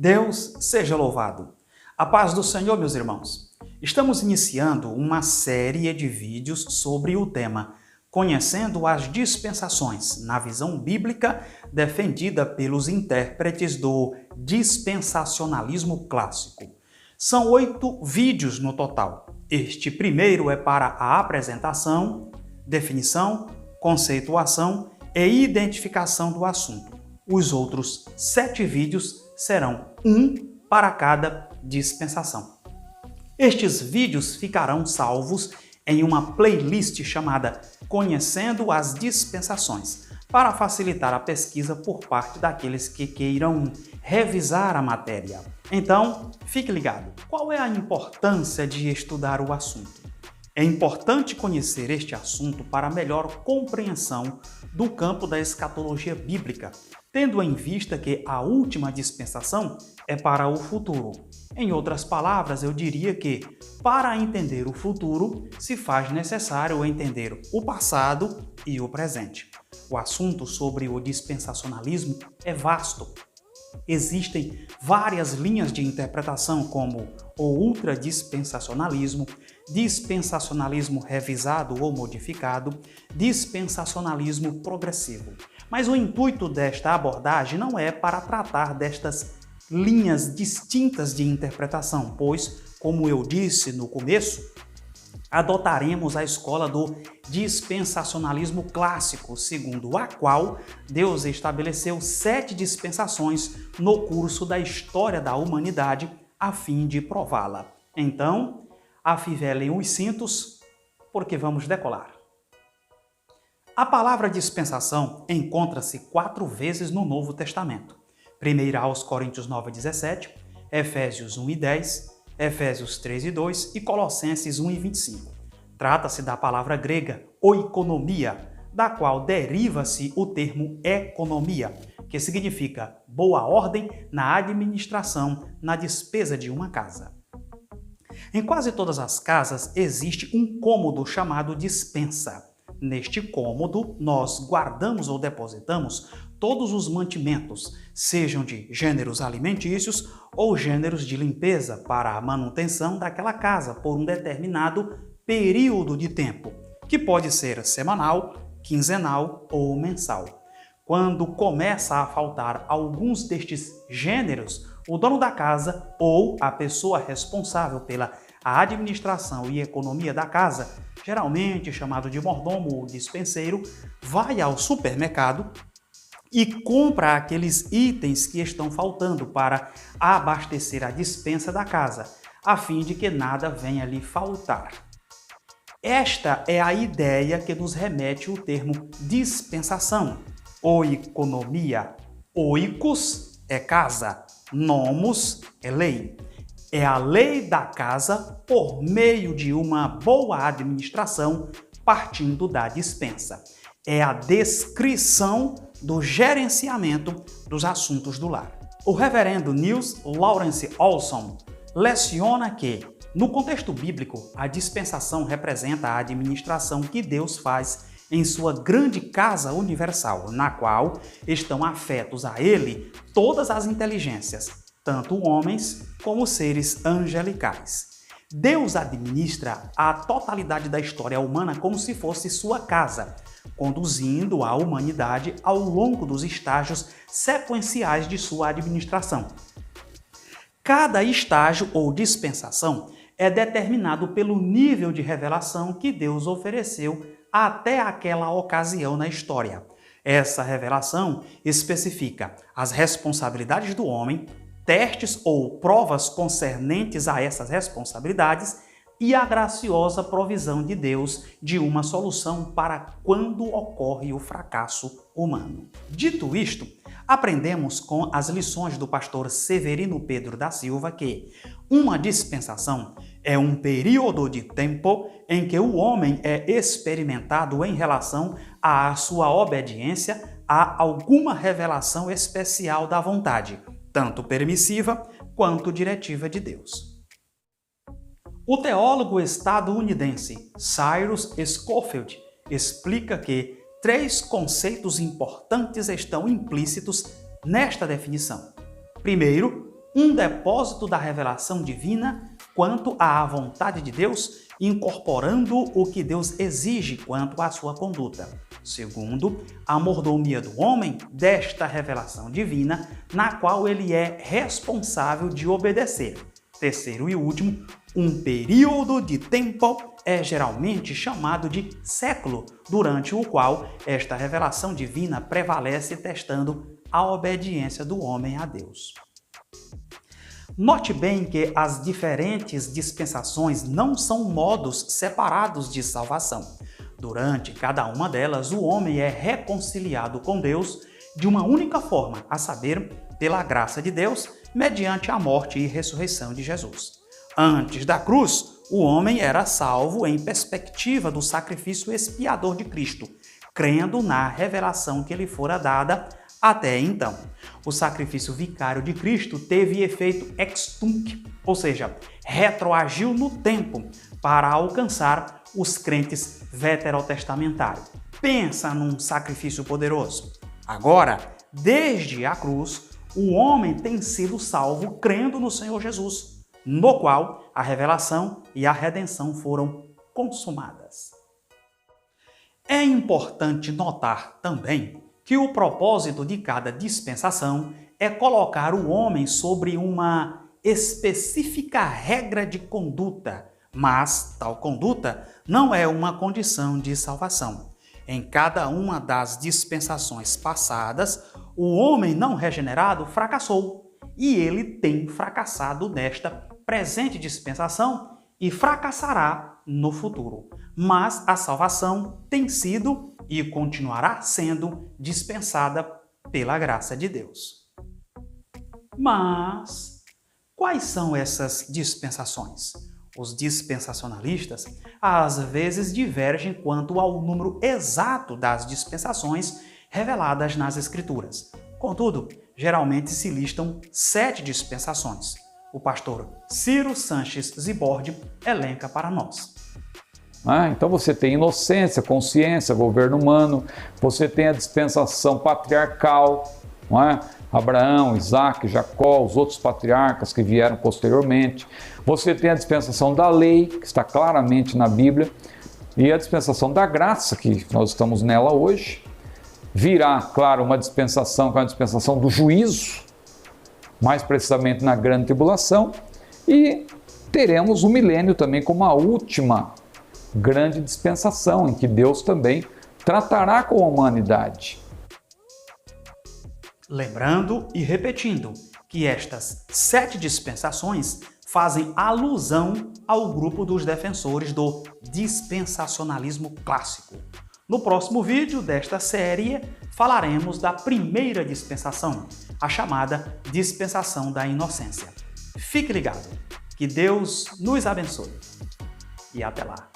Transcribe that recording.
Deus seja louvado. A paz do Senhor, meus irmãos. Estamos iniciando uma série de vídeos sobre o tema Conhecendo as Dispensações, na visão bíblica defendida pelos intérpretes do dispensacionalismo clássico. São 8 vídeos no total. Este primeiro é para a apresentação, definição, conceituação e identificação do assunto. Os outros 7 vídeos serão um para cada dispensação. Estes vídeos ficarão salvos em uma playlist chamada Conhecendo as Dispensações, para facilitar a pesquisa por parte daqueles que queiram revisar a matéria. Então, fique ligado. Qual é a importância de estudar o assunto? É importante conhecer este assunto para melhor compreensão do campo da escatologia bíblica, tendo em vista que a última dispensação é para o futuro. Em outras palavras, eu diria que, para entender o futuro, se faz necessário entender o passado e o presente. O assunto sobre o dispensacionalismo é vasto. Existem várias linhas de interpretação, como o ultradispensacionalismo, dispensacionalismo revisado ou modificado, dispensacionalismo progressivo. Mas o intuito desta abordagem não é para tratar destas linhas distintas de interpretação, pois, como eu disse no começo, adotaremos a escola do dispensacionalismo clássico, segundo a qual Deus estabeleceu 7 dispensações no curso da história da humanidade a fim de prová-la. Então, afivelem os cintos, porque vamos decolar. A palavra dispensação encontra-se 4 vezes no Novo Testamento. 1 aos Coríntios 9:17, Efésios 1:10, Efésios 3:2 e Colossenses 1:25. Trata-se da palavra grega oikonomia, da qual deriva-se o termo economia, que significa boa ordem na administração, na despesa de uma casa. Em quase todas as casas existe um cômodo chamado despensa. Neste cômodo, nós guardamos ou depositamos todos os mantimentos, sejam de gêneros alimentícios ou gêneros de limpeza para a manutenção daquela casa por um determinado período de tempo, que pode ser semanal, quinzenal ou mensal. Quando começa a faltar alguns destes gêneros, o dono da casa ou a pessoa responsável pela administração e economia da casa, geralmente chamado de mordomo ou dispenseiro, vai ao supermercado e compra aqueles itens que estão faltando para abastecer a despensa da casa, a fim de que nada venha lhe faltar. Esta é a ideia que nos remete o termo dispensação. Oikonomia. Oikos é casa, nomos é lei. É a lei da casa por meio de uma boa administração partindo da despensa. É a descrição do gerenciamento dos assuntos do lar. O reverendo Niels Lawrence Olson leciona que, no contexto bíblico, a dispensação representa a administração que Deus faz em sua grande casa universal, na qual estão afetos a ele todas as inteligências, tanto homens como seres angelicais. Deus administra a totalidade da história humana como se fosse sua casa, conduzindo a humanidade ao longo dos estágios sequenciais de sua administração. Cada estágio ou dispensação é determinado pelo nível de revelação que Deus ofereceu até aquela ocasião na história. Essa revelação especifica as responsabilidades do homem, testes ou provas concernentes a essas responsabilidades e a graciosa provisão de Deus de uma solução para quando ocorre o fracasso humano. Dito isto, aprendemos com as lições do pastor Severino Pedro da Silva que uma dispensação é um período de tempo em que o homem é experimentado em relação à sua obediência a alguma revelação especial da vontade, tanto permissiva quanto diretiva de Deus. O teólogo estadunidense Cyrus Scofield explica que 3 conceitos importantes estão implícitos nesta definição. Primeiro, um depósito da revelação divina quanto à vontade de Deus, incorporando o que Deus exige quanto à sua conduta. Segundo, a mordomia do homem desta revelação divina, na qual ele é responsável de obedecer. Terceiro e último, um período de tempo é geralmente chamado de século, durante o qual esta revelação divina prevalece testando a obediência do homem a Deus. Note bem que as diferentes dispensações não são modos separados de salvação. Durante cada uma delas, o homem é reconciliado com Deus de uma única forma, a saber, pela graça de Deus, mediante a morte e ressurreição de Jesus. Antes da cruz, o homem era salvo em perspectiva do sacrifício expiador de Cristo, crendo na revelação que lhe fora dada até então. O sacrifício vicário de Cristo teve efeito ex tunc, ou seja, retroagiu no tempo para alcançar os crentes veterotestamentários. Pensa num sacrifício poderoso. Agora, desde a cruz, o homem tem sido salvo crendo no Senhor Jesus, no qual a revelação e a redenção foram consumadas. É importante notar também que o propósito de cada dispensação é colocar o homem sobre uma específica regra de conduta, mas tal conduta não é uma condição de salvação. Em cada uma das dispensações passadas, o homem não regenerado fracassou, e ele tem fracassado nesta presente dispensação e fracassará no futuro. Mas a salvação tem sido e continuará sendo dispensada pela graça de Deus. Mas quais são essas dispensações? Os dispensacionalistas às vezes divergem quanto ao número exato das dispensações reveladas nas Escrituras. Contudo, geralmente se listam 7 dispensações. O pastor Ciro Sanches Zibordi elenca para nós. Então você tem inocência, consciência, governo humano, você tem a dispensação patriarcal, não é? Abraão, Isaac, Jacó, os outros patriarcas que vieram posteriormente. Você tem a dispensação da lei, que está claramente na Bíblia, e a dispensação da graça, que nós estamos nela hoje. Virá, claro, uma dispensação que é a dispensação do juízo, mais precisamente na grande tribulação, e teremos o milênio também como a última grande dispensação, em que Deus também tratará com a humanidade. Lembrando e repetindo que estas 7 dispensações fazem alusão ao grupo dos defensores do dispensacionalismo clássico. No próximo vídeo desta série, falaremos da primeira dispensação, a chamada dispensação da inocência. Fique ligado, que Deus nos abençoe e até lá!